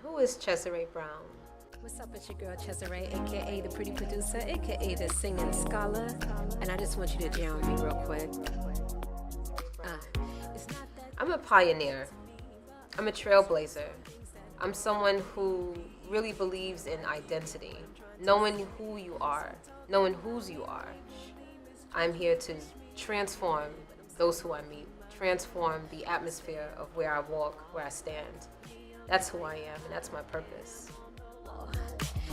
Who is Cesare Brown? What's up, it's your girl Cesare, aka the pretty producer, aka the singing scholar, and I just want you to jam with me real quick. It's not that I'm a pioneer. I'm a trailblazer. I'm someone who really believes in identity, knowing who you are, knowing whose you are. I'm here to transform those who I meet, transform the atmosphere of where I walk, where I stand. That's who I am, and that's my purpose.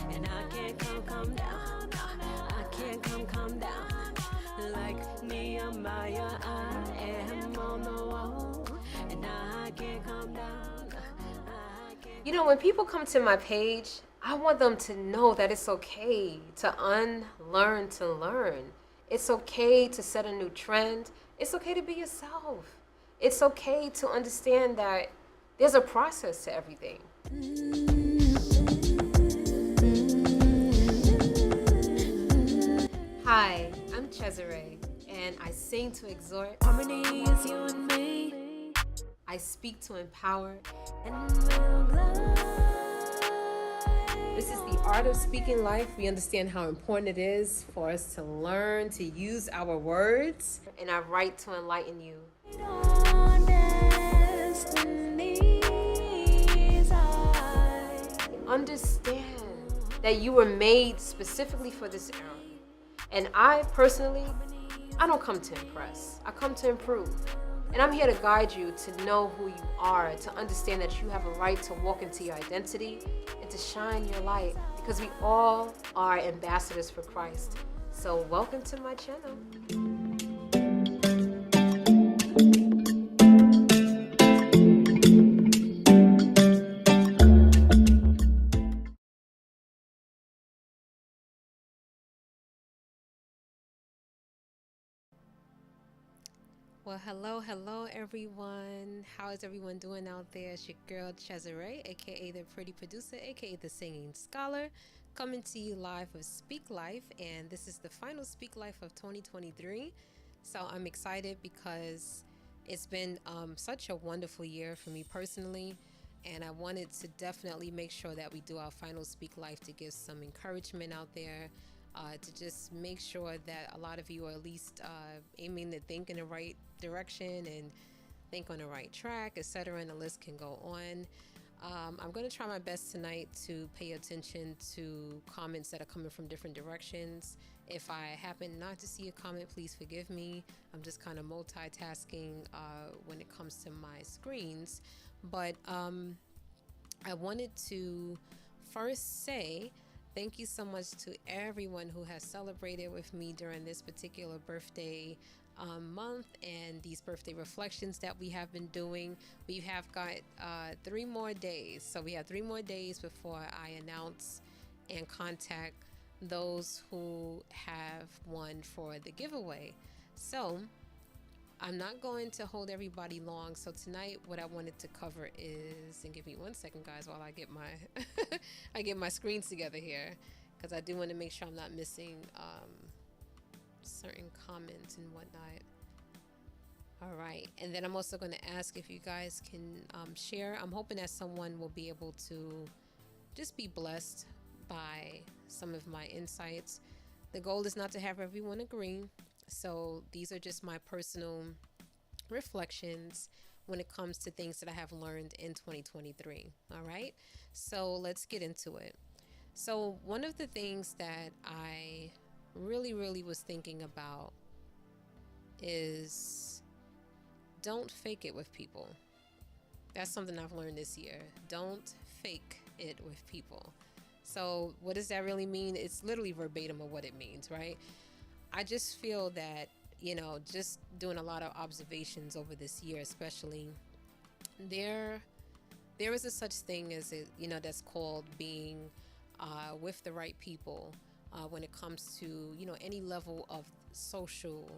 and I can't come down. I can't come down. Like Nehemiah, I am on the wall, and I can't come down. I can't. You know, when people come to my page, I want them to know that it's okay to unlearn to learn. It's okay to set a new trend. It's okay to be yourself. It's okay to understand that there's a process to everything. Hi, I'm Cesare, and I sing to exhort. Harmony is you and me, I speak to empower. and we'll glide. This is the art of speaking life. We understand how important it is for us to learn to use our words and our right to enlighten you. Our destinies are. Understand that you were made specifically for this era. And I personally, I don't come to impress. I come to improve. And I'm here to guide you to know who you are, to understand that you have a right to walk into your identity and to shine your light, because we all are ambassadors for Christ. So welcome to my channel. Well, hello, everyone. How is everyone doing out there? It's your girl Cesare, aka the pretty producer, aka the singing scholar, coming to you live with Speak Life, and this is the final Speak Life of 2023. So I'm excited because it's been such a wonderful year for me personally, and I wanted to definitely make sure that we do our final Speak Life to give some encouragement out there. To just make sure that a lot of you are at least aiming to think in the right direction and think on the right track, etc. And the list can go on. I'm going to try my best tonight to pay attention to comments that are coming from different directions. If I happen not to see a comment, please forgive me. I'm just kind of multitasking when it comes to my screens. But I wanted to first say thank you so much to everyone who has celebrated with me during this particular birthday month and these birthday reflections that we have been doing. We have got 3 more days. So we have 3 more days before I announce and contact those who have won for the giveaway. So I'm not going to hold everybody long. So tonight what I wanted to cover is, and give me 1 second guys while I get my I get my screens together here, because I do want to make sure I'm not missing certain comments and whatnot. All right, and then I'm also going to ask if you guys can share. I'm hoping that someone will be able to just be blessed by some of my insights. The goal is not to have everyone agree. So these are just my personal reflections when it comes to things that I have learned in 2023. All right, so let's get into it. So one of the things that I really was thinking about is don't fake it with people. That's something I've learned this year. Don't fake it with people. So what does that really mean? It's literally verbatim of what it means, right? I just feel that, you know, just doing a lot of observations over this year, especially, there is a such thing as it, you know, that's called being with the right people when it comes to, you know, any level of social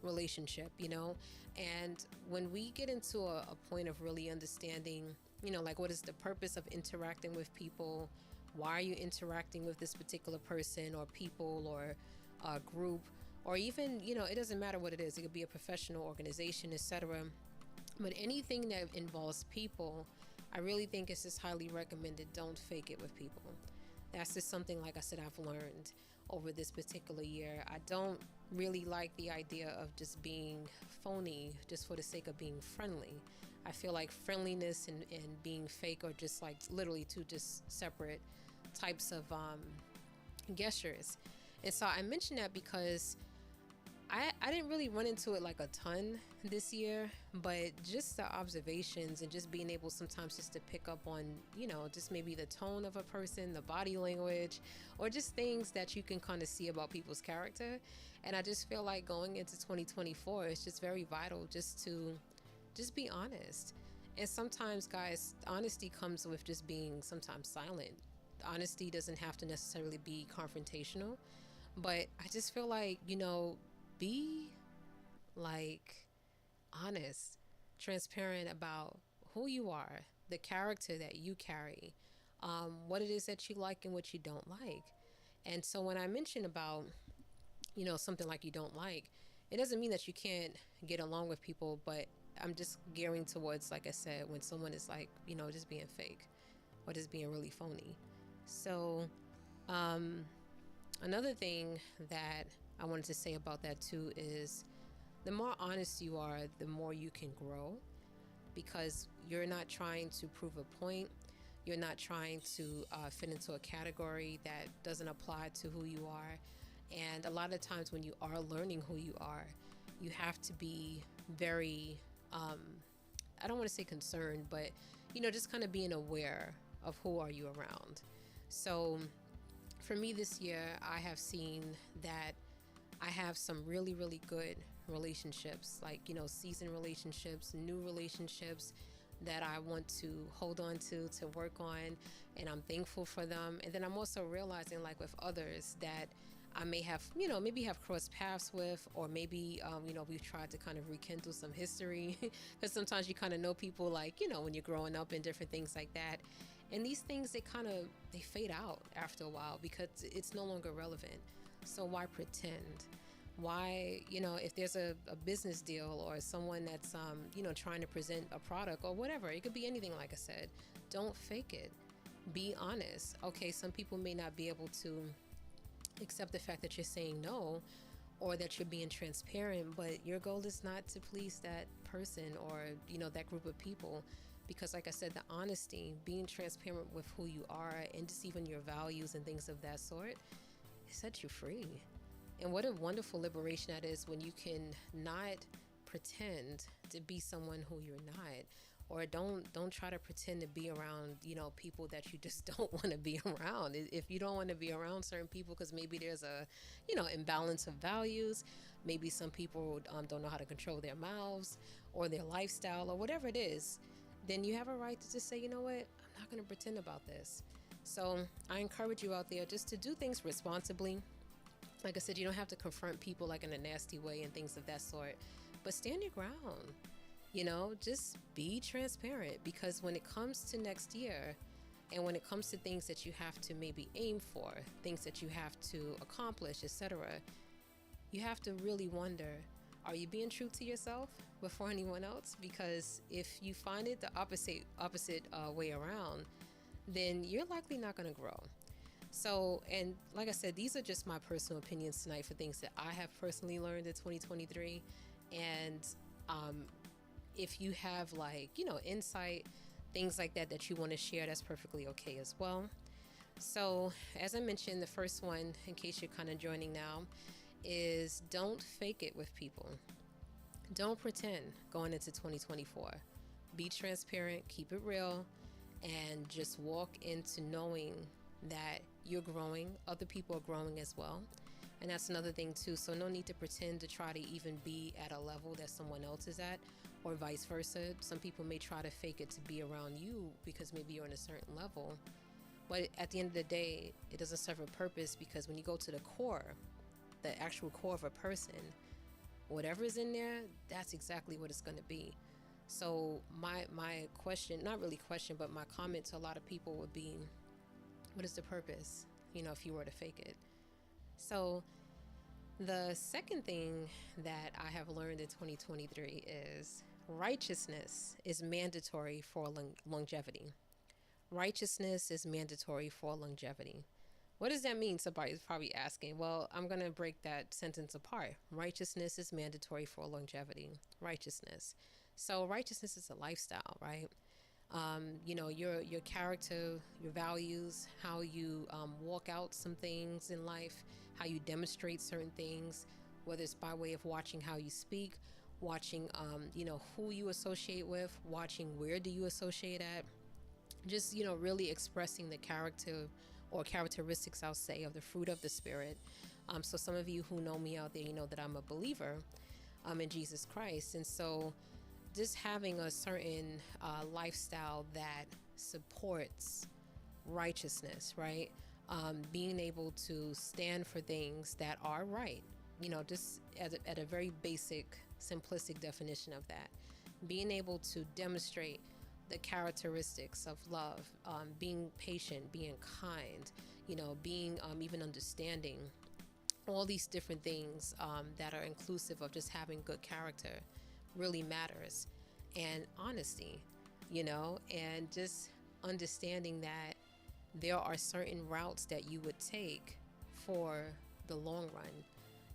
relationship, you know. And when we get into a point of really understanding, you know, like what is the purpose of interacting with people? Why are you interacting with this particular person or people or group, or even, you know, it doesn't matter what it is. It could be a professional organization, etc. But anything that involves people, I really think it's just highly recommended. Don't fake it with people. That's just something, like I said, I've learned over this particular year. I don't really like the idea of just being phony just for the sake of being friendly. I feel like friendliness and being fake are just like literally two just separate types of gestures. And so I mention that because I didn't really run into it like a ton this year, but just the observations and just being able sometimes just to pick up on, just maybe the tone of a person, the body language, or just things that you can kind of see about people's character. And I just feel like going into 2024, it's just very vital just to just be honest. And sometimes, guys, honesty comes with just being sometimes silent. Honesty doesn't have to necessarily be confrontational, but I just feel like, be like honest, transparent about who you are, the character that you carry, what it is that you like and what you don't like. And so when I mention about, something like you don't like, it doesn't mean that you can't get along with people, but I'm just gearing towards, like I said, when someone is like, just being fake or just being really phony. So, another thing that I wanted to say about that too is the more honest you are, the more you can grow, because you're not trying to prove a point. You're not trying to fit into a category that doesn't apply to who you are. And a lot of times when you are learning who you are, you have to be very, I don't want to say concerned, but, just kind of being aware of who are you around. So for me this year, I have seen that I have some really, really good relationships, like, seasoned relationships, new relationships that I want to hold on to work on, and I'm thankful for them. And then I'm also realizing, like with others, that I may have, maybe have crossed paths with, or maybe, we've tried to kind of rekindle some history, because sometimes you kind of know people, like, when you're growing up and different things like that. And these things, they fade out after a while because it's no longer relevant. So why pretend? Why, if there's a business deal or someone that's, trying to present a product or whatever, it could be anything, like I said, don't fake it. Be honest. Okay, some people may not be able to accept the fact that you're saying no or that you're being transparent, but your goal is not to please that person or, that group of people. Because like I said, the honesty, being transparent with who you are and just even your values and things of that sort, it sets you free. And what a wonderful liberation that is when you can not pretend to be someone who you're not, or don't try to pretend to be around, people that you just don't want to be around. If you don't want to be around certain people because maybe there's a, imbalance of values, maybe some people don't know how to control their mouths or their lifestyle or whatever it is, then you have a right to just say, you know what, I'm not going to pretend about this. So I encourage you out there just to do things responsibly. Like I said, you don't have to confront people like in a nasty way and things of that sort, but stand your ground. Just be transparent, because when it comes to next year and when it comes to things that you have to maybe aim for, things that you have to accomplish, etc., you have to really wonder, are you being true to yourself before anyone else? Because if you find it the opposite way around, then you're likely not going to grow. So, and like I said, these are just my personal opinions tonight for things that I have personally learned in 2023. And if you have insight, things like that you want to share, that's perfectly okay as well. So as I mentioned, the first one, in case you're kind of joining now, is don't fake it with people. Don't pretend going into 2024. Be transparent, keep it real, and just walk into knowing that you're growing. Other people are growing as well. And that's another thing too. So no need to pretend to try to even be at a level that someone else is at, or vice versa. Some people may try to fake it to be around you because maybe you're on a certain level. But at the end of the day, it doesn't serve a purpose, because when you go to the core, the actual core of a person, whatever is in there, that's exactly what it's going to be. So my question, not really question, but my comment to a lot of people would be, what is the purpose, if you were to fake it? So the second thing that I have learned in 2023 is righteousness is mandatory for longevity. Righteousness is mandatory for longevity. What does that mean? Somebody's probably asking. Well, I'm going to break that sentence apart. Righteousness is mandatory for longevity. Righteousness. So righteousness is a lifestyle, right? Your character, your values, how you walk out some things in life, how you demonstrate certain things, whether it's by way of watching how you speak, watching who you associate with, watching where do you associate at, just really expressing the character or characteristics, I'll say, of the fruit of the Spirit. So some of you who know me out there, you know that I'm a believer in Jesus Christ, and so just having a certain lifestyle that supports righteousness, right? Being able to stand for things that are right, just at a very basic, simplistic definition of that. Being able to demonstrate the characteristics of love, being patient, being kind, being even understanding, all these different things that are inclusive of just having good character really matters. And honesty, and just understanding that there are certain routes that you would take for the long run.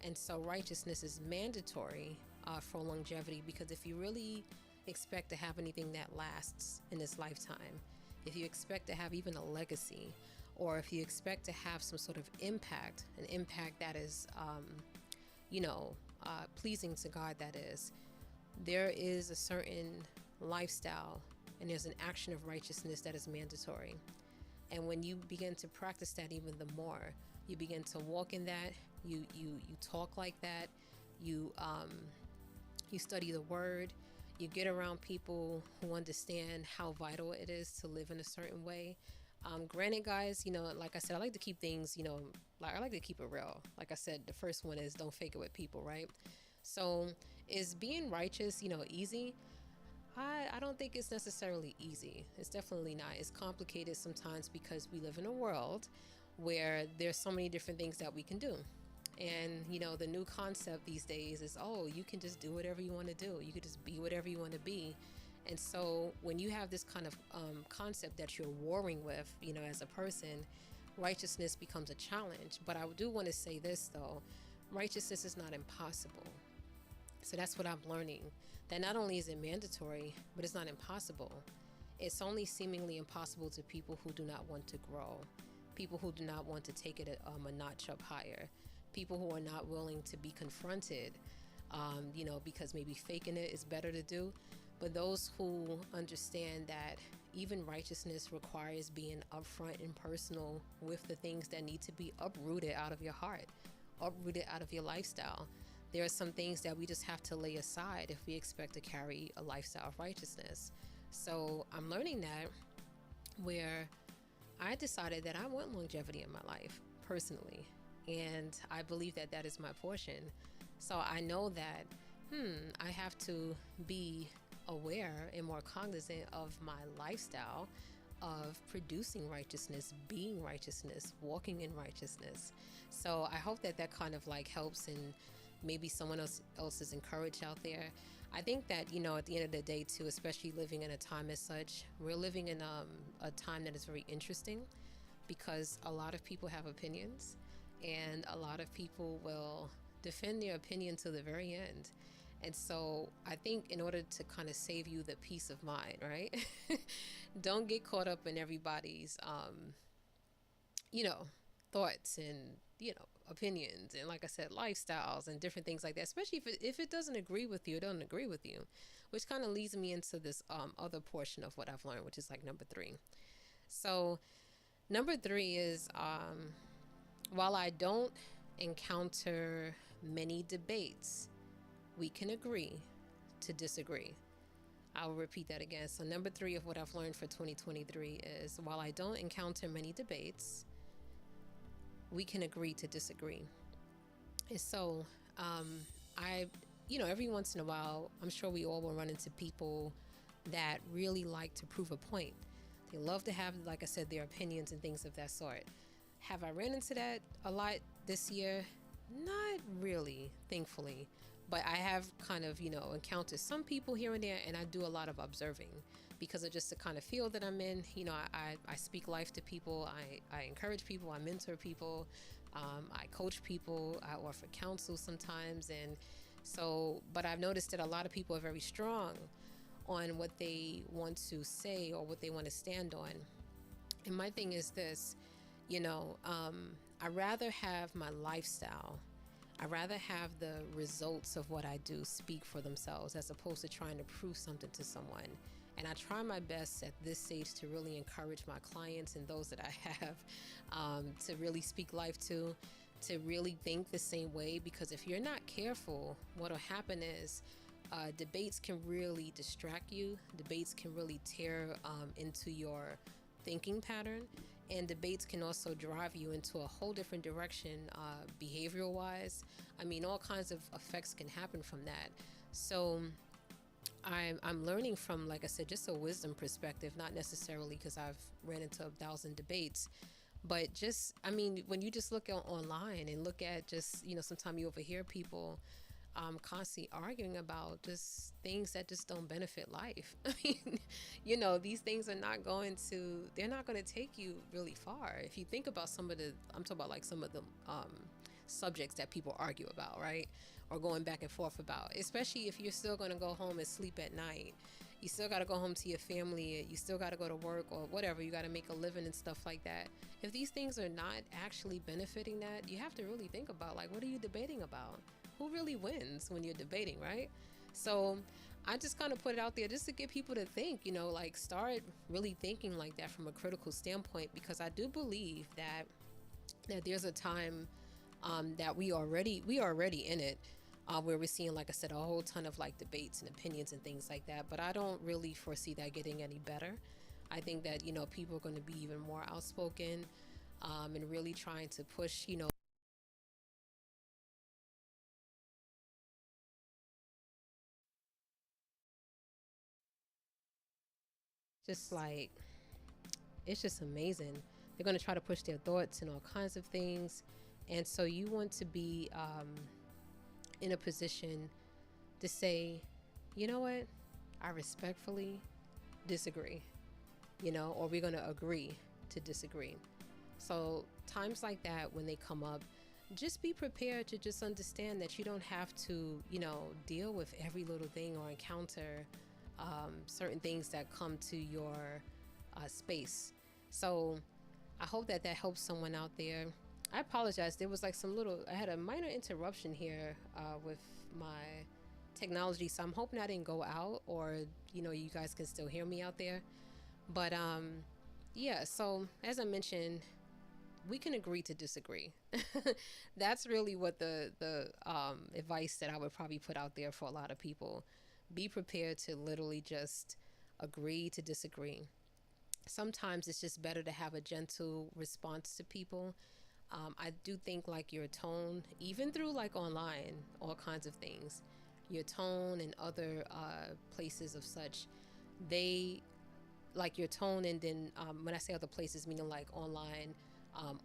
And so righteousness is mandatory for longevity, because if you really expect to have anything that lasts in this lifetime, if you expect to have even a legacy, or if you expect to have some sort of impact, an impact that is, pleasing to God, that is, there is a certain lifestyle and there's an action of righteousness that is mandatory. And when you begin to practice that even the more, you begin to walk in that, you talk like that, you study the word, you get around people who understand how vital it is to live in a certain way. Granted, guys, like I said, I like to keep things, I like to keep it real. Like I said, the first one is don't fake it with people, right? So is being righteous, easy? I don't think it's necessarily easy. It's definitely not. It's complicated sometimes because we live in a world where there's so many different things that we can do. And, the new concept these days is, you can just do whatever you want to do. You could just be whatever you want to be. And so when you have this kind of concept that you're warring with, as a person, righteousness becomes a challenge. But I do want to say this, though. Righteousness is not impossible. So that's what I'm learning. That not only is it mandatory, but it's not impossible. It's only seemingly impossible to people who do not want to grow, people who do not want to take it a notch up higher, people who are not willing to be confronted, because maybe faking it is better to do. But those who understand that even righteousness requires being upfront and personal with the things that need to be uprooted out of your heart, uprooted out of your lifestyle. There are some things that we just have to lay aside if we expect to carry a lifestyle of righteousness. So I'm learning that, where I decided that I want longevity in my life personally. And I believe that that is my portion. So I know that, I have to be aware and more cognizant of my lifestyle of producing righteousness, being righteousness, walking in righteousness. So I hope that kind of helps, and maybe someone else is encouraged out there. I think that, at the end of the day too, especially living in a time as such, we're living in a time that is very interesting, because a lot of people have opinions, and a lot of people will defend their opinion to the very end. And so I think in order to kind of save you the peace of mind, right? Don't get caught up in everybody's, thoughts and, opinions, and like I said, lifestyles and different things like that, especially if it doesn't agree with you, it doesn't agree with you, which kind of leads me into this other portion of what I've learned, which is number 3. So number 3 is, while I don't encounter many debates, we can agree to disagree. I'll repeat that again. So number 3 of what I've learned for 2023 is, while I don't encounter many debates, we can agree to disagree. And so every once in a while, I'm sure we all will run into people that really like to prove a point. They love to have, like I said, their opinions and things of that sort. Have I ran into that a lot this year? Not really, thankfully. but I have kind of, encountered some people here and there, and I do a lot of observing because of just the kind of field that I'm in. I speak life to people, I encourage people, I mentor people, I coach people, I offer counsel sometimes. And so, but I've noticed that a lot of people are very strong on what they want to say or what they want to stand on. And my thing is this, I rather have my lifestyle, I rather have the results of what I do speak for themselves as opposed to trying to prove something to someone. And I try my best at this stage to really encourage my clients and those that I have to really speak life to really think the same way. Because if you're not careful, what'll happen is debates can really distract you. Debates can really tear into your thinking pattern, and debates can also drive you into a whole different direction behavioral wise. I mean, all kinds of effects can happen from that. So I'm learning from, like I said, just a wisdom perspective, not necessarily because I've ran into 1,000 debates, but just, I mean, when you just look online and look at just, sometimes you overhear people constantly arguing about just things that just don't benefit life. I mean, these things are not going to, they're not going to take you really far. If you think about I'm talking about like some of the subjects that people argue about, right? Or going back and forth about, especially if you're still going to go home and sleep at night. You still got to go home to your family. You still got to go to work or whatever. You got to make a living and stuff like that. If these things are not actually benefiting that, you have to really think about, like, what are you debating about? Who really wins when you're debating, right? So I just kind of put it out there just to get people to think, like start really thinking like that from a critical standpoint, because I do believe that there's a time that we are already in it, where we're seeing, like I said, a whole ton of like debates and opinions and things like that. But I don't really foresee that getting any better. I think that, people are going to be even more outspoken and really trying to push, just like, it's just amazing. They're going to try to push their thoughts and all kinds of things. And so you want to be in a position to say, you know what, I respectfully disagree, or we're going to agree to disagree. So times like that, when they come up, just be prepared to just understand that you don't have to, deal with every little thing or encounter certain things that come to your space. So I hope that helps someone out there. I apologize. There was like I had a minor interruption here with my technology. So I'm hoping I didn't go out, or, you guys can still hear me out there. But yeah, so as I mentioned, we can agree to disagree. That's really what the advice that I would probably put out there for a lot of people. Be prepared to literally just agree to disagree. Sometimes it's just better to have a gentle response to people. I do think like your tone, even through like online, all kinds of things, your tone and other places of such, they like your tone. And then when I say other places, meaning like online,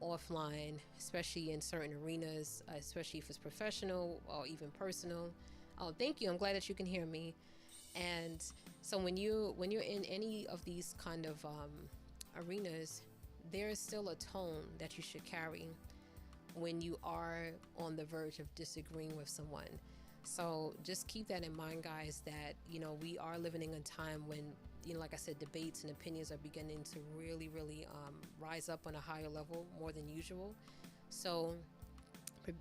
offline, especially in certain arenas, especially if it's professional or even personal. Oh, thank you. I'm glad that you can hear me. And so when you're in any of these kind of arenas, there is still a tone that you should carry when you are on the verge of disagreeing with someone. So just keep that in mind, guys, that, we are living in a time when, like I said, debates and opinions are beginning to really, really rise up on a higher level more than usual. So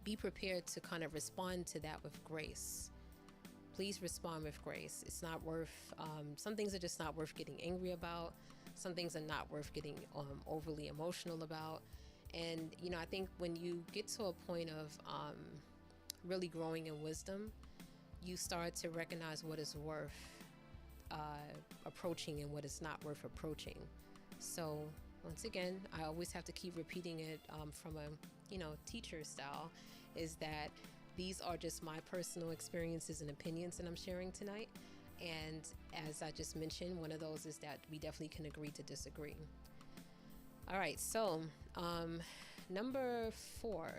be prepared to kind of respond to that with grace. Please respond with grace. It's not worth, some things are just not worth getting angry about. Some things are not worth getting overly emotional about. And, I think when you get to a point of really growing in wisdom, you start to recognize what is worth approaching and what is not worth approaching. So once again, I always have to keep repeating it from a teacher style, is that these are just my personal experiences and opinions that I'm sharing tonight. And as I just mentioned, one of those is that we definitely can agree to disagree. All right, so number 4,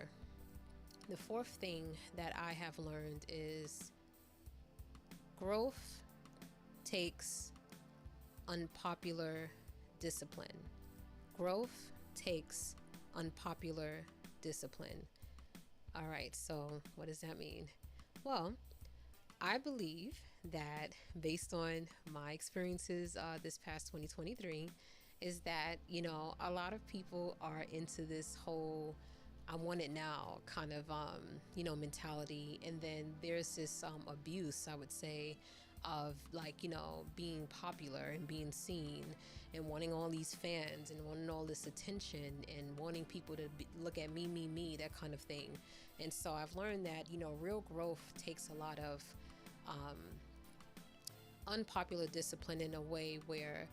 the fourth thing that I have learned is Growth takes unpopular discipline. Growth takes unpopular discipline. All right, so what does that mean? Well, I believe that based on my experiences this past 2023, is that, a lot of people are into this whole I want it now kind of, mentality. And then there's this abuse, I would say, of like, being popular and being seen and wanting all these fans and wanting all this attention and wanting people to look at me, that kind of thing. And so I've learned that, real growth takes a lot of um, unpopular discipline in a way where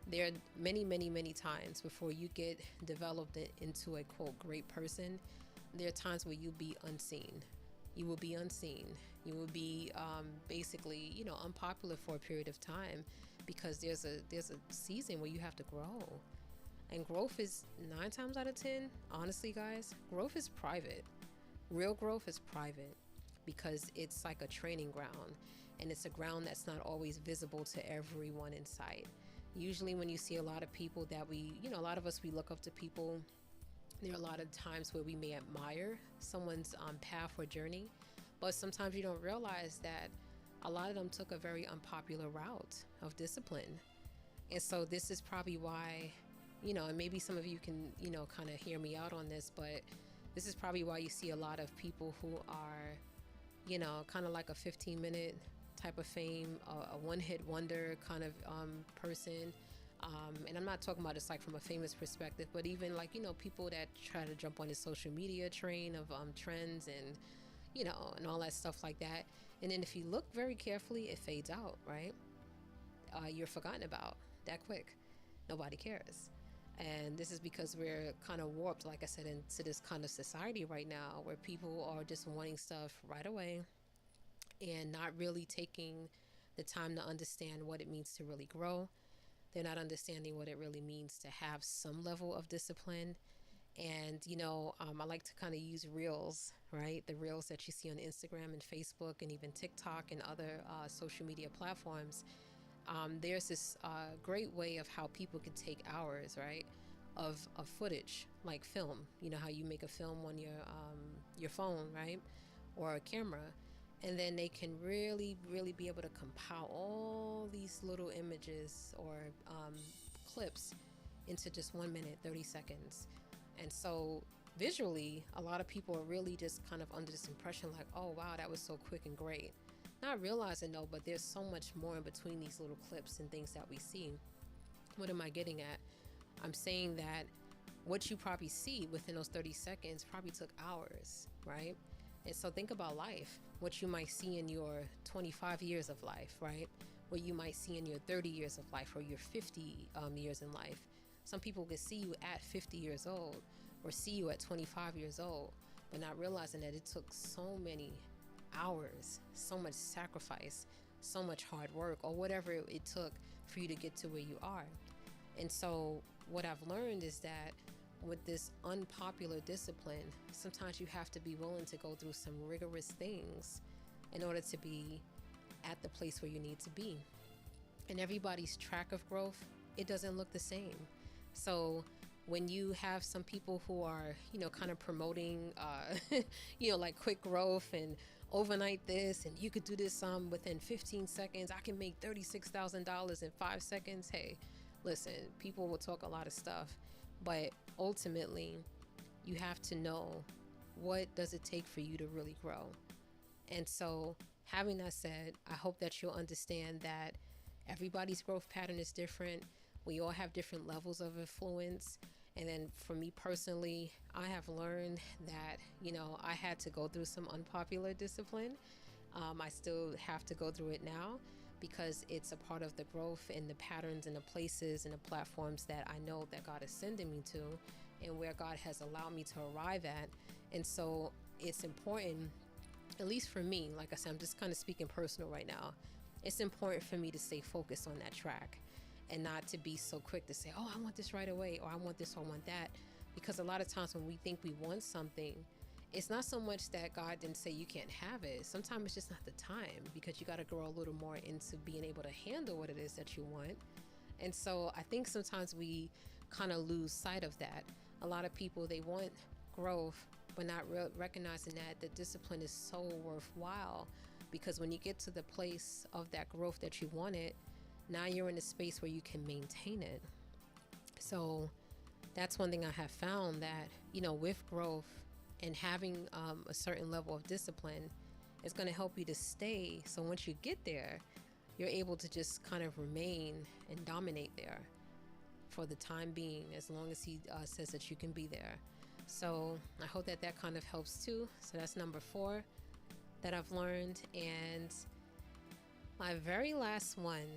there are many times before you get developed into a quote great person. There are times where you'll be unseen. You will be unseen. You will be basically, unpopular for a period of time because there's a season where you have to grow. And growth is 9 times out of 10, honestly, guys, growth is private. Real growth is private because it's like a training ground, and it's a ground that's not always visible to everyone in sight. Usually when you see a lot of people that a lot of us, we look up to people. There are a lot of times where we may admire someone's path or journey, but sometimes you don't realize that a lot of them took a very unpopular route of discipline. And so this is probably why, and maybe some of you can, kind of hear me out on this, but this is probably why you see a lot of people who are, kind of like a 15-minute type of fame, a one-hit wonder kind of person. And I'm not talking about this like from a famous perspective, but even like, people that try to jump on the social media train of trends and, and all that stuff like that. And then if you look very carefully, it fades out, right? You're forgotten about that quick. Nobody cares. And this is because we're kind of warped, like I said, into this kind of society right now where people are just wanting stuff right away and not really taking the time to understand what it means to really grow. They're not understanding what it really means to have some level of discipline. And, I like to kind of use reels, right? The reels that you see on Instagram and Facebook and even TikTok and other social media platforms. There's this great way of how people can take hours, right, of footage, like film. You know how you make a film on your phone, right, or a camera, and then they can really be able to compile all these little images or clips into just 1 minute, 30 seconds. And so visually, a lot of people are really just kind of under this impression like, oh wow, that was so quick and great. Not realizing though, but there's so much more in between these little clips and things that we see. What am I getting at? I'm saying that what you probably see within those 30 seconds probably took hours, right? And so think about life, what you might see in your 25 years of life, right? What you might see in your 30 years of life or your 50 years in life. Some people can see you at 50 years old or see you at 25 years old, but not realizing that it took so many hours, so much sacrifice, so much hard work, or whatever it took for you to get to where you are. And so what I've learned is that with this unpopular discipline, sometimes you have to be willing to go through some rigorous things in order to be at the place where you need to be. And everybody's track of growth, it doesn't look the same. So when you have some people who are, kind of promoting, like quick growth and overnight this, and you could do this within 15 seconds, I can make $36,000 in 5 seconds. Hey, listen, people will talk a lot of stuff, but ultimately you have to know, what does it take for you to really grow? And so having that said, I hope that you'll understand that everybody's growth pattern is different. We all have different levels of influence. And then for me personally, I have learned that, I had to go through some unpopular discipline. I still have to go through it now because it's a part of the growth and the patterns and the places and the platforms that I know that God is sending me to and where God has allowed me to arrive at. And so it's important, at least for me, like I said, I'm just kind of speaking personal right now. It's important for me to stay focused on that track and not to be so quick to say, oh, I want this right away, or I want this, or I want that. Because a lot of times when we think we want something, it's not so much that God didn't say you can't have it. Sometimes it's just not the time, because you got to grow a little more into being able to handle what it is that you want. And so I think sometimes we kind of lose sight of that. A lot of people, they want growth, but not recognizing that the discipline is so worthwhile, because when you get to the place of that growth that you wanted, now you're in a space where you can maintain it. So that's one thing I have found, that, with growth and having a certain level of discipline, it's going to help you to stay. So once you get there, you're able to just kind of remain and dominate there for the time being, as long as he says that you can be there. So I hope that that kind of helps too. So that's number 4 that I've learned. And my very last one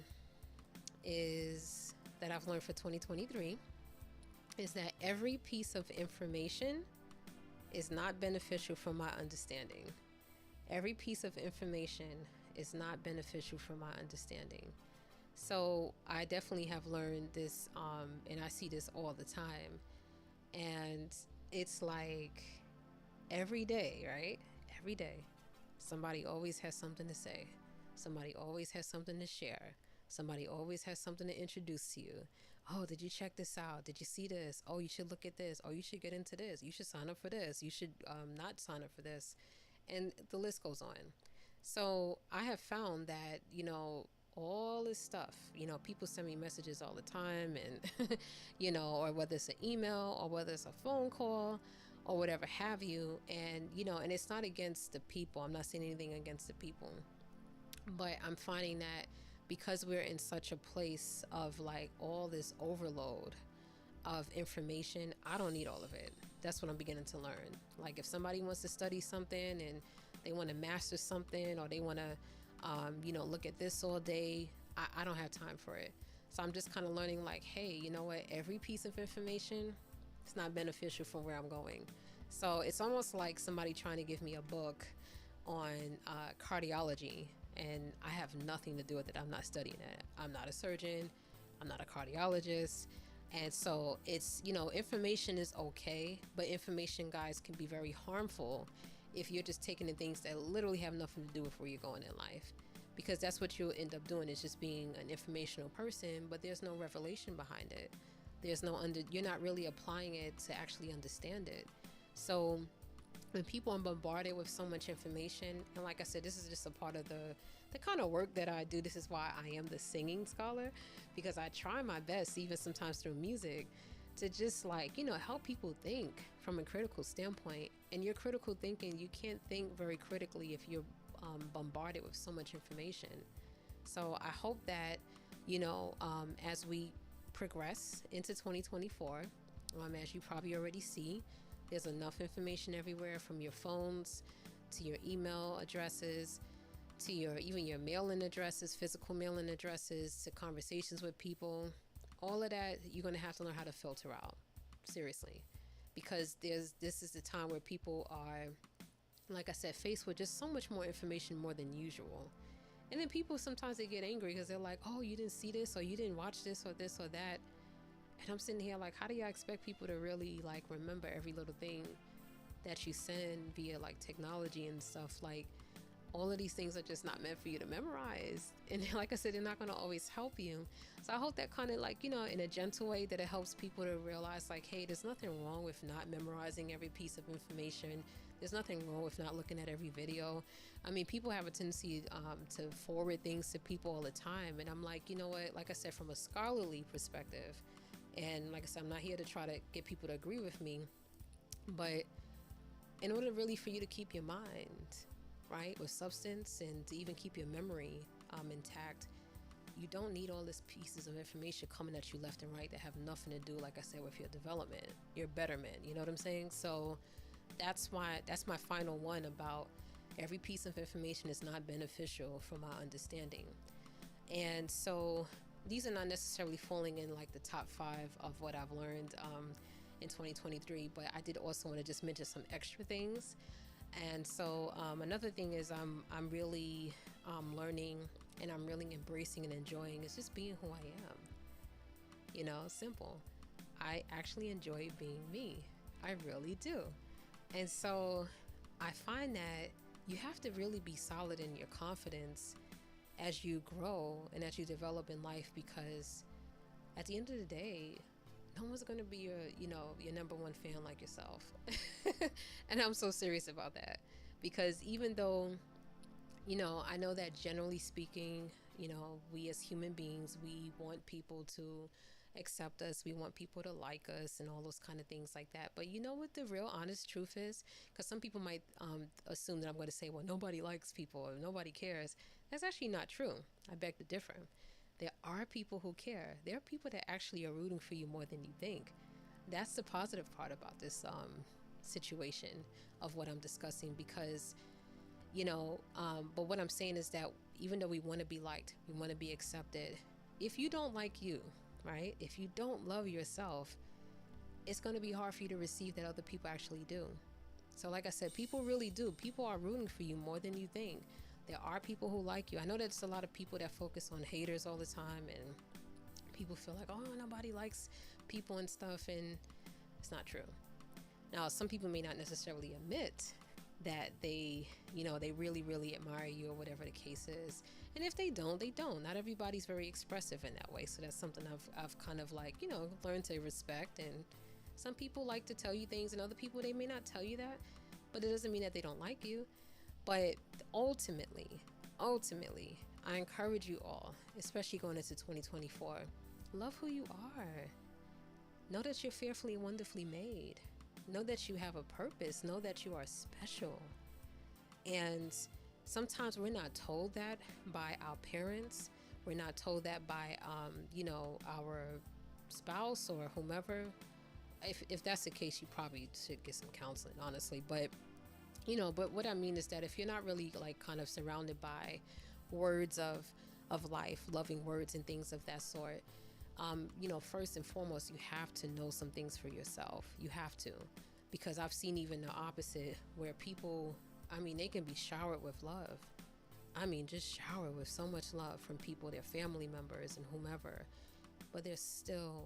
is that I've learned for 2023 is that every piece of information is not beneficial for my understanding. Every piece of information is not beneficial for my understanding. So I definitely have learned this, and I see this all the time. And it's like every day, right? Every day, somebody always has something to say. Somebody always has something to share. Somebody always has something to introduce to you. Oh, did you check this out? Did you see this? Oh, you should look at this. Oh, you should get into this. You should sign up for this. You should not sign up for this. And the list goes on. So I have found that, all this stuff, people send me messages all the time, and, or whether it's an email or whether it's a phone call or whatever have you. And, and it's not against the people. I'm not saying anything against the people, but I'm finding that because we're in such a place of like all this overload of information, I don't need all of it. That's what I'm beginning to learn. Like if somebody wants to study something and they want to master something, or they want to, look at this all day, I don't have time for it. So I'm just kind of learning like, hey, you know what? Every piece of information is not beneficial for where I'm going. So it's almost like somebody trying to give me a book on cardiology, and I have nothing to do with it. I'm not studying it. I'm not a surgeon. I'm not a cardiologist. And so it's, information is okay, but information, guys, can be very harmful if you're just taking the things that literally have nothing to do with where you're going in life. Because that's what you'll end up doing, is just being an informational person, but there's no revelation behind it. There's no you're not really applying it to actually understand it. So when people are bombarded with so much information, and like I said, this is just a part of the kind of work that I do. This is why I am the singing scholar, because I try my best, even sometimes through music, to just help people think from a critical standpoint. And your critical thinking, you can't think very critically if you're bombarded with so much information. So I hope that, as we progress into 2024, as you probably already see, there's enough information everywhere, from your phones to your email addresses to even your mailing addresses, physical mailing addresses, to conversations with people. All of that, you're going to have to learn how to filter out, seriously, because this is the time where people are, like I said, faced with just so much more information, more than usual. And then people, sometimes they get angry because they're like, oh, you didn't see this, or you didn't watch this or that. And I'm sitting here like, how do y'all expect people to really remember every little thing that you send via technology and stuff? All of these things are just not meant for you to memorize. And like I said, they're not going to always help you. So I hope that kind of in a gentle way, that it helps people to realize hey, there's nothing wrong with not memorizing every piece of information. There's nothing wrong with not looking at every video. I mean, people have a tendency to forward things to people all the time. And I'm like, you know what? Like I said, from a scholarly perspective, and like I said, I'm not here to try to get people to agree with me, but in order really for you to keep your mind, right, with substance, and to even keep your memory intact, you don't need all these pieces of information coming at you left and right that have nothing to do, like I said, with your development, your betterment. You know what I'm saying? So that's my final one about every piece of information is not beneficial for my understanding. And so these are not necessarily falling in the top 5 of what I've learned in 2023, but I did also want to just mention some extra things. And so another thing is I'm really learning, and I'm really embracing and enjoying is just being who I am. Simple. I actually enjoy being me. I really do. And so I find that you have to really be solid in your confidence as you grow and as you develop in life, because at the end of the day, no one's going to be your number one fan like yourself. And I'm so serious about that, because even though, I know that generally speaking, we as human beings, we want people to accept us, we want people to like us and all those kind of things like that. But you know what the real honest truth is? Because some people might assume that I'm going to say, well, nobody likes people or nobody cares. That's actually not true. I beg to differ. There are people who care. There are people that actually are rooting for you more than you think. That's the positive part about this situation of what I'm discussing, because but what I'm saying is that even though we want to be liked, we want to be accepted, if you don't like you, right, if you don't love yourself, it's going to be hard for you to receive that other people actually do. So like I said, people really do. People are rooting for you more than you think. There are people who like you. I know there's a lot of people that focus on haters all the time, and people feel like, oh, nobody likes people and stuff, and it's not true. Now, some people may not necessarily admit that they really, really admire you or whatever the case is. And if they don't, they don't. Not everybody's very expressive in that way. So that's something I've kind of like, learned to respect. And some people like to tell you things, and other people, they may not tell you that, but it doesn't mean that they don't like you. But ultimately, I encourage you all, especially going into 2024, love who you are. Know that you're fearfully and wonderfully made. Know that you have a purpose. Know that you are special. And sometimes we're not told that by our parents. We're not told that by, our spouse or whomever. If that's the case, you probably should get some counseling, honestly. But what I mean is that if you're not really like kind of surrounded by words of life, loving words and things of that sort, first and foremost, you have to know some things for yourself. You have to, because I've seen even the opposite, where people, they can be showered with love. Just showered with so much love from people, their family members and whomever, but they're still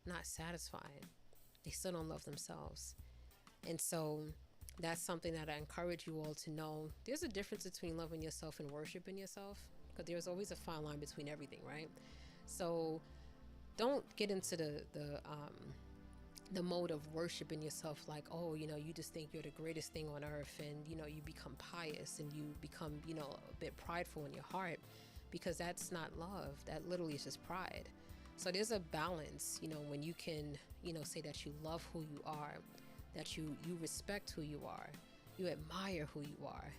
not satisfied. They still don't love themselves. And so that's something that I encourage you all to know. There's a difference between loving yourself and worshiping yourself, because there's always a fine line between everything, right? So don't get into the mode of worshiping yourself, like, oh, you just think you're the greatest thing on earth, and you become pious and you become a bit prideful in your heart, because that's not love. That literally is just pride. So there's a balance, when you can say that you love who you are, that you respect who you are, you admire who you are,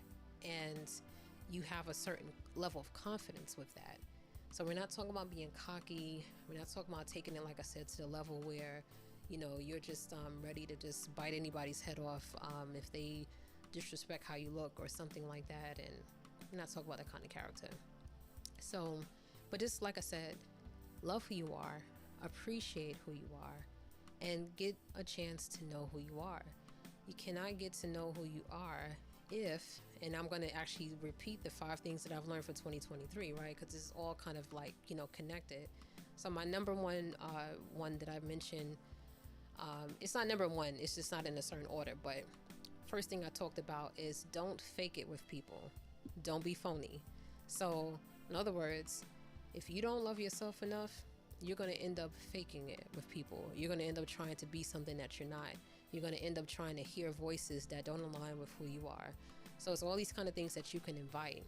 and you have a certain level of confidence with that. So we're not talking about being cocky. We're not talking about taking it, like I said, to the level where, you're just ready to just bite anybody's head off if they disrespect how you look or something like that. And we're not talking about that kind of character. So, but just like I said, love who you are, appreciate who you are, and get a chance to know who you are. You cannot get to know who you are if, and I'm going to actually repeat the 5 things that I've learned for 2023, right? Because it's all kind of like, connected. So my number one that I mentioned, it's not number one, it's just not in a certain order. But first thing I talked about is don't fake it with people. Don't be phony. So in other words, if you don't love yourself enough, you're going to end up faking it with people. You're going to end up trying to be something that you're not. You're going to end up trying to hear voices that don't align with who you are. So it's all these kind of things that you can invite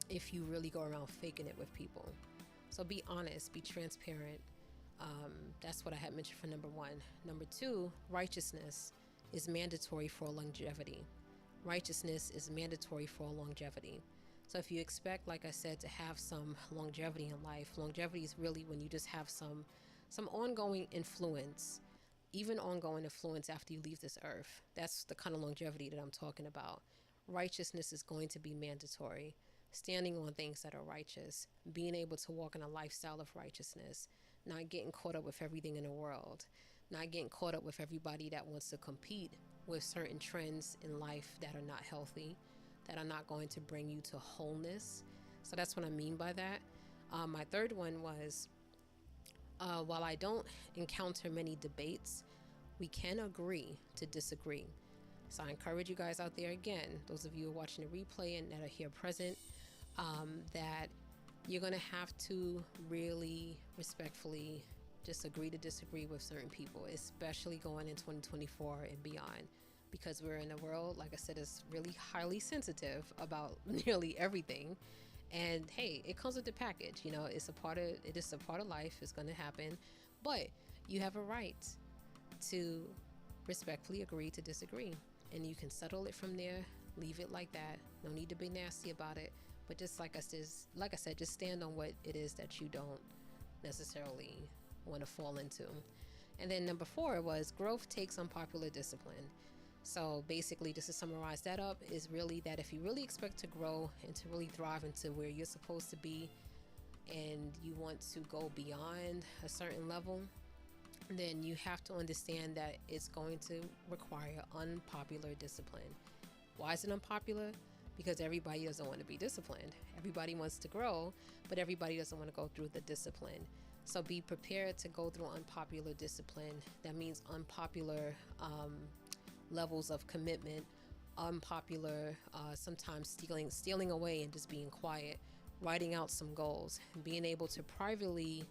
if you really go around faking it with people. So be honest, be transparent. That's what I had mentioned for number 1. Number 2, righteousness is mandatory for longevity. Righteousness is mandatory for longevity. So if you expect, like I said, to have some longevity in life, longevity is really when you just have some ongoing influence, even ongoing influence after you leave this earth. That's the kind of longevity that I'm talking about. Righteousness is going to be mandatory. Standing on things that are righteous, being able to walk in a lifestyle of righteousness, not getting caught up with everything in the world, not getting caught up with everybody that wants to compete with certain trends in life that are not healthy, that are not going to bring you to wholeness. So that's what I mean by that. My third one was, while I don't encounter many debates, we can agree to disagree. So I encourage you guys out there, again, those of you who are watching the replay and that are here present, that you're going to have to really respectfully just agree to disagree with certain people, especially going in 2024 and beyond, because we're in a world, like I said, is really highly sensitive about nearly everything. And hey, it comes with the package, you know, it is a part of life. It's going to happen, but you have a right to respectfully agree to disagree, and you can settle it from there. Leave it like that. No need to be nasty about it, but just like I said, just stand on what it is that you don't necessarily want to fall into. And then number 4 was growth takes unpopular discipline. So basically, just to summarize that up, is really that if you really expect to grow and to really thrive into where you're supposed to be, and you want to go beyond a certain level, then you have to understand that it's going to require unpopular discipline. Why is it unpopular? Because everybody doesn't want to be disciplined. Everybody wants to grow, but everybody doesn't want to go through the discipline. So be prepared to go through unpopular discipline. That means unpopular levels of commitment, unpopular, sometimes stealing away and just being quiet, writing out some goals, and being able to privately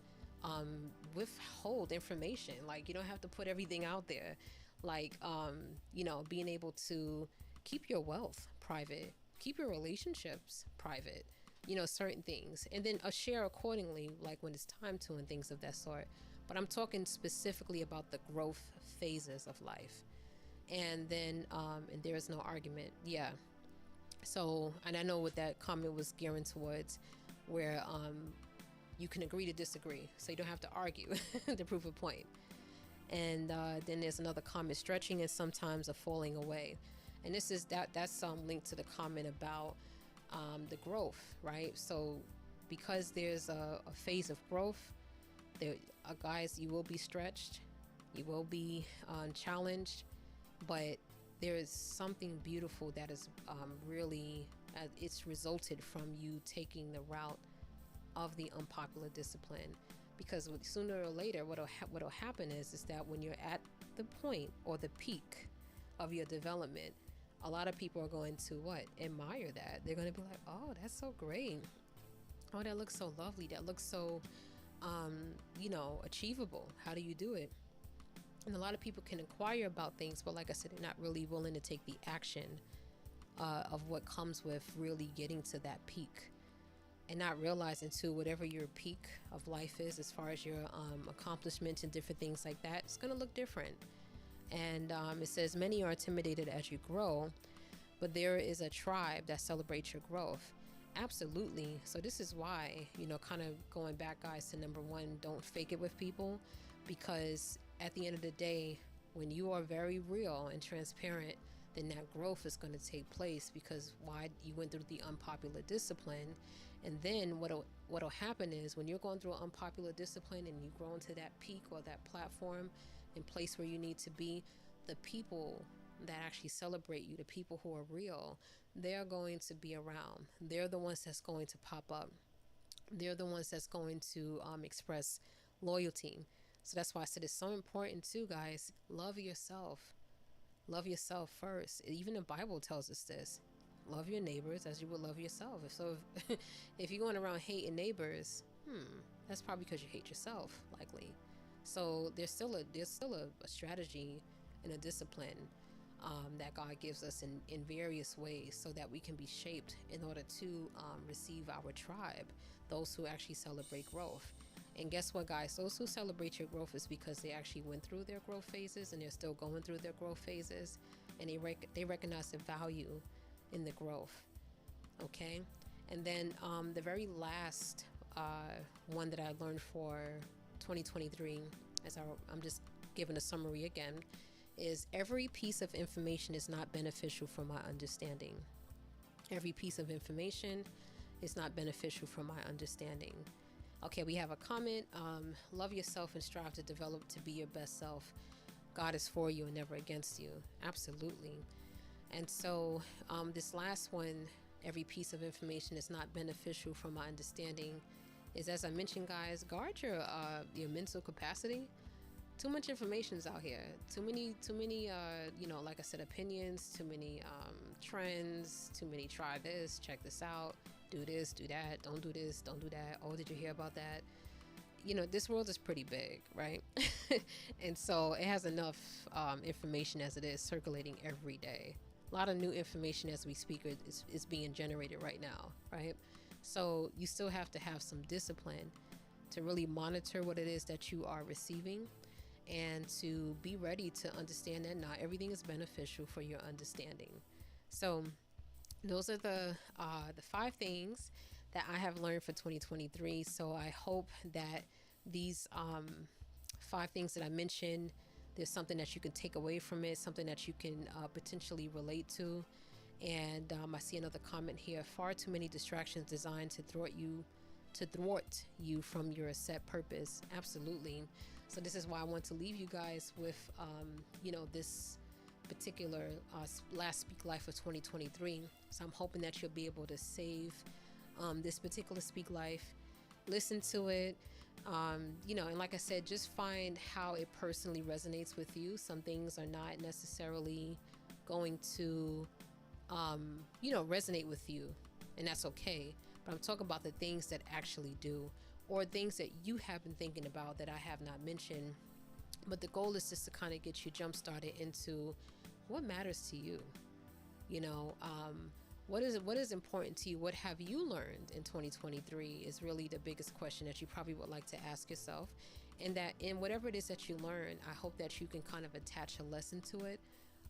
withhold information. Like, you don't have to put everything out there. Like, being able to keep your wealth private, keep your relationships private, certain things, and then share accordingly, like when it's time to, and things of that sort. But I'm talking specifically about the growth phases of life. And then, and there is no argument. Yeah. So, and I know what that comment was gearing towards, where you can agree to disagree, so you don't have to argue to prove a point. And then there's another comment: stretching is sometimes a falling away. And this is that's linked to the comment about the growth, right? So because there's a phase of growth, there, guys, you will be stretched, you will be challenged, but there is something beautiful that is really, it's resulted from you taking the route of the unpopular discipline. Because sooner or later, what'll happen is that when you're at the point or the peak of your development, a lot of people are going to admire that. They're going to be like, oh, that's so great. Oh, that looks so lovely. That looks so, achievable. How do you do it? And a lot of people can inquire about things, but like I said, they're not really willing to take the action of what comes with really getting to that peak, and not realizing too, whatever your peak of life is, as far as your accomplishments and different things like that, it's going to look different. And it says many are intimidated as you grow, but there is a tribe that celebrates your growth. Absolutely. So this is why, kind of going back, guys, to number 1, don't fake it with people, because at the end of the day, when you are very real and transparent, then that growth is going to take place, because you went through the unpopular discipline. And then what'll happen is, when you're going through an unpopular discipline and you grow into that peak or that platform and place where you need to be, the people that actually celebrate you, the people who are real, they're going to be around. They're the ones that's going to pop up. They're the ones that's going to express loyalty. So that's why I said it's so important too, guys. Love yourself. Love yourself first. Even the Bible tells us this. Love your neighbors as you would love yourself. If you're going around hating neighbors, that's probably because you hate yourself, likely. So there's still a strategy and a discipline that God gives us in various ways, so that we can be shaped in order to receive our tribe, those who actually celebrate growth. And guess what, guys? Those who celebrate your growth is because they actually went through their growth phases, and they're still going through their growth phases, and they recognize the value in the growth. Okay. And then the very last one that I learned for 2023, as I'm just giving a summary again, is every piece of information is not beneficial for my understanding. Every piece of information is not beneficial for my understanding. Okay, we have a comment. Love yourself and strive to develop to be your best self. God is for you and never against you. Absolutely. And so this last one, every piece of information is not beneficial for my understanding, is, as I mentioned, guys, guard your mental capacity too much information's out here. Too many like I said, opinions, too many trends, too many try this, check this out, do this, do that, don't do this, don't do that. Oh, did you hear about that? This world is pretty big, right? And so it has enough information as it is circulating every day. A lot of new information as we speak is being generated right now, right? So you still have to have some discipline to really monitor what it is that you are receiving, and to be ready to understand that not everything is beneficial for your understanding. So those are the 5 things that I have learned for 2023. So I hope that these 5 things that I mentioned, there's something that you can take away from it, something that you can potentially relate to. And I see another comment here: far too many distractions designed to thwart you from your set purpose. Absolutely. So this is why I want to leave you guys with this particular last Speak Life of 2023. So I'm hoping that you'll be able to save this particular Speak Life, listen to it, and like I said, just find how it personally resonates with you. Some things are not necessarily going to resonate with you, and that's okay. But I'm talking about the things that actually do, or things that you have been thinking about that I have not mentioned. But the goal is just to kind of get you jump started into what matters to you. What is important to you? What have you learned in 2023 is really the biggest question that you probably would like to ask yourself. And that in whatever it is that you learn, I hope that you can kind of attach a lesson to it,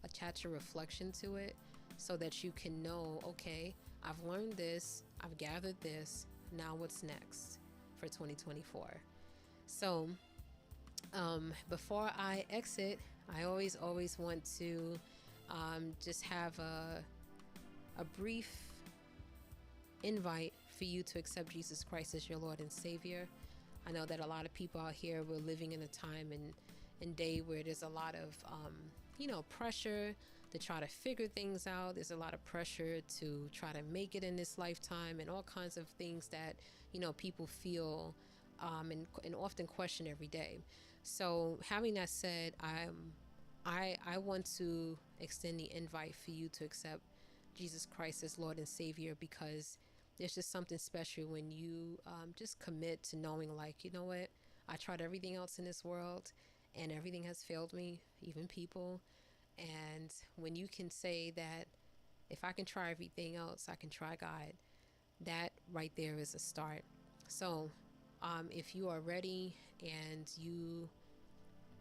attach a reflection to it, so that you can know, okay, I've learned this, I've gathered this, now what's next for 2024. So before I exit, I always want to just have a brief invite for you to accept Jesus Christ as your Lord and Savior. I know that a lot of people out here, we're living in a time and day where there's a lot of pressure to try to figure things out. There's a lot of pressure to try to make it in this lifetime, and all kinds of things that people feel and often question every day. So having that said, I want to extend the invite for you to accept Jesus Christ as Lord and Savior, because there's just something special when you just commit to knowing, like, you know what, I tried everything else in this world and everything has failed me, even people. And when you can say that, if I can try everything else, I can try God, that right there is a start. So if you are ready and you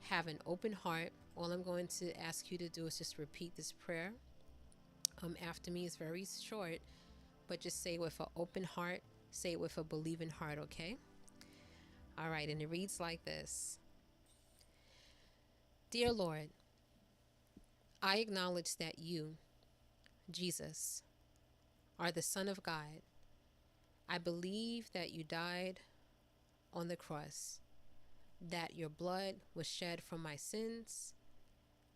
have an open heart, all I'm going to ask you to do is just repeat this prayer after me. It's very short, but just say it with an open heart, say it with a believing heart, okay? All right, and it reads like this. Dear Lord, I acknowledge that you, Jesus, are the Son of God. I believe that you died on the cross, that your blood was shed for my sins,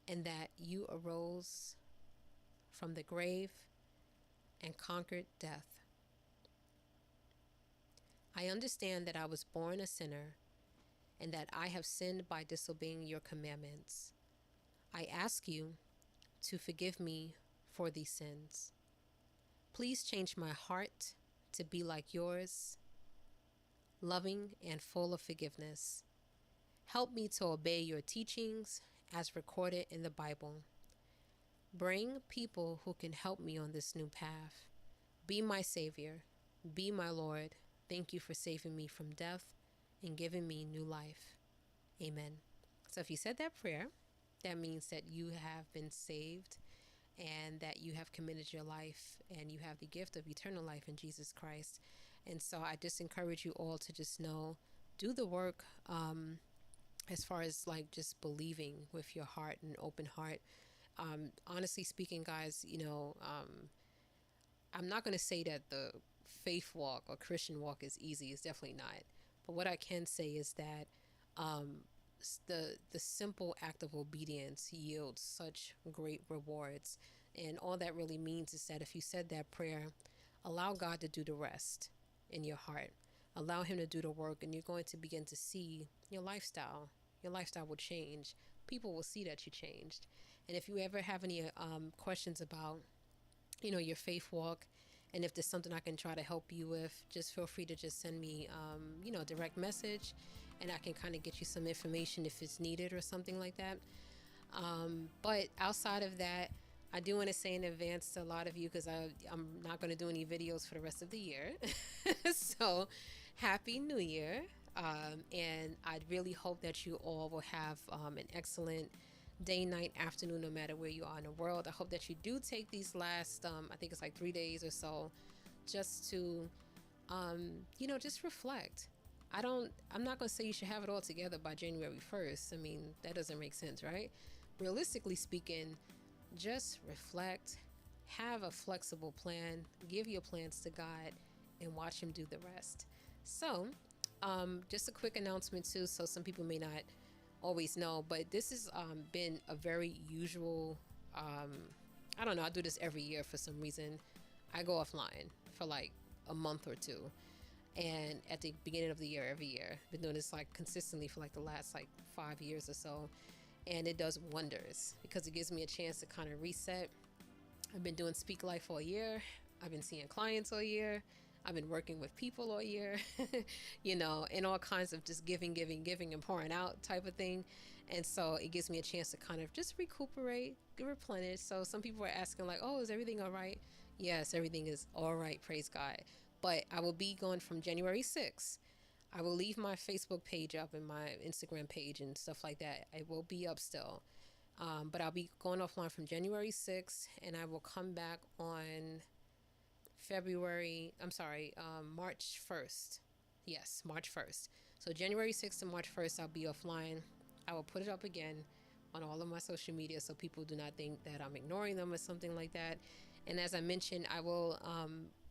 and that you arose from the grave and conquered death. I understand that I was born a sinner and that I have sinned by disobeying your commandments. I ask you to forgive me for these sins. Please change my heart to be like yours, loving and full of forgiveness. Help me to obey your teachings as recorded in the Bible. Bring people who can help me on this new path. Be my Savior. Be my Lord. Thank you for saving me from death and giving me new life. Amen. So if you said that prayer, that means that you have been saved and that you have committed your life and you have the gift of eternal life in Jesus Christ. And so I just encourage you all to just know, do the work as far as like just believing with your heart and open heart. Honestly speaking, guys, I'm not going to say that the faith walk or Christian walk is easy. It's definitely not. But what I can say is that the simple act of obedience yields such great rewards. And all that really means is that if you said that prayer, allow God to do the rest in your heart. Allow him to do the work, and you're going to begin to see your lifestyle, your lifestyle will change. People will see that you changed. And if you ever have any questions about, your faith walk, and if there's something I can try to help you with, just feel free to just send me, a direct message, and I can kind of get you some information if it's needed or something like that. But outside of that, I do want to say in advance to a lot of you, because I'm not going to do any videos for the rest of the year. So, Happy New Year. And I really hope that you all will have an excellent day, night, afternoon, no matter where you are in the world. I hope that you do take these last, I think it's like 3 days or so, just to, just reflect. I'm not going to say you should have it all together by January 1st. I mean, that doesn't make sense, right? Realistically speaking, just reflect, have a flexible plan, give your plans to God, and watch Him do the rest. So, just a quick announcement too, so some people may not always know, but this has been a very usual, I don't know, I do this every year for some reason. I go offline for like a month or two. And at the beginning of the year, every year, been doing this like consistently for like the last like 5 years or so. And it does wonders because it gives me a chance to kind of reset. I've been doing Speak Life all year. I've been seeing clients all year. I've been working with people all year, and all kinds of just giving, and pouring out type of thing. And so it gives me a chance to kind of just recuperate, replenish. So some people are asking like, oh, is everything all right? Yes, everything is all right. Praise God. But I will be going from January 6th. I will leave my Facebook page up and my Instagram page and stuff like that. It will be up still. But I'll be going offline from January 6th, and I will come back on March 1st. Yes, March 1st. So January 6th to March 1st, I'll be offline. I will put it up again on all of my social media so people do not think that I'm ignoring them or something like that. And as I mentioned, I will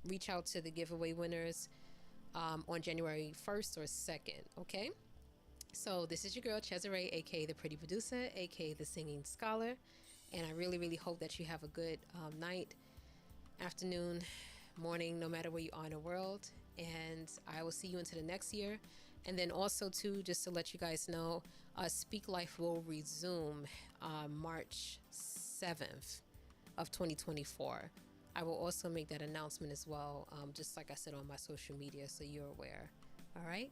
reach out to the giveaway winners on January 1st or 2nd, okay? So this is your girl, Cesare, aka the Pretty Producer, aka the Singing Scholar. And I really, really hope that you have a good night, afternoon, morning, no matter where you are in the world. And I will see you into the next year. And then also, too, just to let you guys know, Speak Life will resume March 7th of 2024. I will also make that announcement as well, just like I said on my social media, so you're aware. All right?